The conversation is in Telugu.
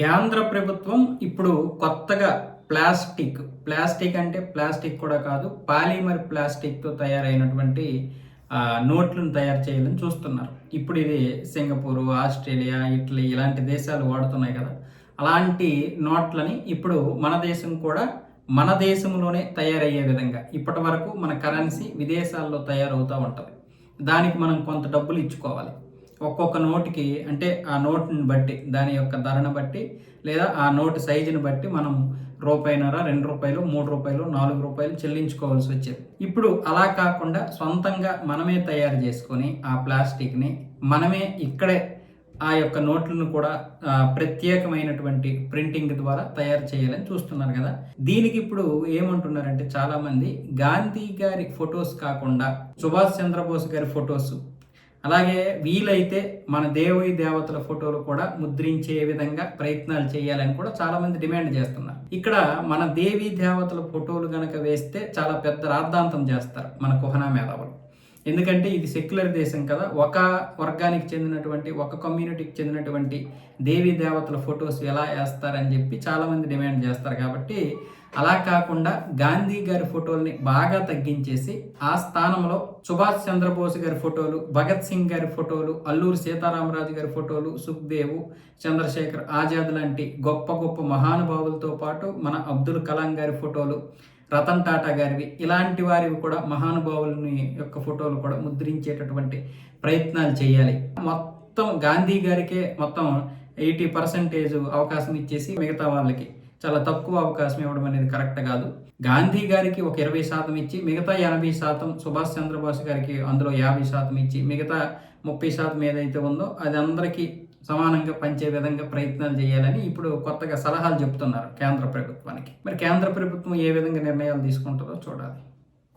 కేంద్ర ప్రభుత్వం ఇప్పుడు కొత్తగా ప్లాస్టిక్ అంటే ప్లాస్టిక్ కూడా కాదు, పాలిమర్ ప్లాస్టిక్తో తయారైనటువంటి నోట్లను తయారు చేయాలని చూస్తున్నారు. ఇప్పుడు ఇది సింగపూర్, ఆస్ట్రేలియా, ఇటలీ ఇలాంటి దేశాలు వాడుతున్నాయి కదా. అలాంటి నోట్లని ఇప్పుడు మన దేశం కూడా మన దేశంలోనే తయారయ్యే విధంగా, ఇప్పటి వరకు మన కరెన్సీ విదేశాల్లో తయారవుతూ ఉంటుంది. దానికి మనం కొంత డబ్బులు ఇచ్చుకోవాలి. ఒక్కొక్క నోటుకి, అంటే ఆ నోటుని బట్టి, దాని యొక్క ధరను బట్టి, లేదా ఆ నోటు సైజుని బట్టి మనం రూపాయిన్నర, రూ. 2, రూ. 3, రూ. 4 చెల్లించుకోవాల్సి వచ్చేది. ఇప్పుడు అలా కాకుండా సొంతంగా మనమే తయారు చేసుకొని ఆ ప్లాస్టిక్ని మనమే ఇక్కడే ఆ యొక్క నోట్లను కూడా ప్రత్యేకమైనటువంటి ప్రింటింగ్ ద్వారా తయారు చేయాలని చూస్తున్నారు కదా. దీనికి ఇప్పుడు ఏమంటున్నారంటే చాలామంది, గాంధీ గారి ఫొటోస్ కాకుండా సుభాష్ చంద్రబోస్ గారి ఫొటోస్, అలాగే వీలైతే మన దేవతల ఫోటోలు కూడా ముద్రించే విధంగా ప్రయత్నాలు చేయాలని కూడా చాలా మంది డిమాండ్ చేస్తున్నారు. ఇక్కడ మన దేవీ దేవతల ఫోటోలు గనక వేస్తే చాలా పెద్ద రాద్ధాంతం చేస్తారు మన కుహనా మేధావులు. ఎందుకంటే ఇది సెక్యులర్ దేశం కదా. ఒక వర్గానికి చెందినటువంటి, ఒక కమ్యూనిటీకి చెందినటువంటి దేవీ దేవతల ఫొటోస్ ఎలా వేస్తారని చెప్పి చాలామంది డిమాండ్ చేస్తారు. కాబట్టి అలా కాకుండా గాంధీ గారి ఫోటోల్ని బాగా తగ్గించేసి ఆ స్థానంలో సుభాష్ చంద్రబోస్ గారి ఫోటోలు, భగత్ సింగ్ గారి ఫోటోలు, అల్లూరి సీతారామరాజు గారి ఫోటోలు, సుఖ్దేవ్, చంద్రశేఖర్ ఆజాద్ లాంటి గొప్ప గొప్ప మహానుభావులతో పాటు మన అబ్దుల్ కలాం గారి ఫోటోలు, రతన్ టాటా గారివి, ఇలాంటి వారివి కూడా మహానుభావులని యొక్క ఫోటోలు కూడా ముద్రించేటటువంటి ప్రయత్నాలు చేయాలి. మొత్తం గాంధీ గారికే మొత్తం 80% అవకాశం ఇచ్చేసి మిగతా వాళ్ళకి చాలా తక్కువ అవకాశం ఇవ్వడం అనేది కరెక్ట్ కాదు. గాంధీ గారికి ఒక 20% ఇచ్చి, మిగతా 80% సుభాష్ చంద్రబోస్ గారికి అందులో 50% ఇచ్చి, మిగతా 30% ఏదైతే ఉందో అది అందరికీ సమానంగా పంచే విధంగా ప్రయత్నాలు చేయాలని ఇప్పుడు కొత్తగా సలహాలు చెప్తున్నారు కేంద్ర ప్రభుత్వానికి. మరి కేంద్ర ప్రభుత్వం ఏ విధంగా నిర్ణయాలు తీసుకుంటుందో చూడాలి.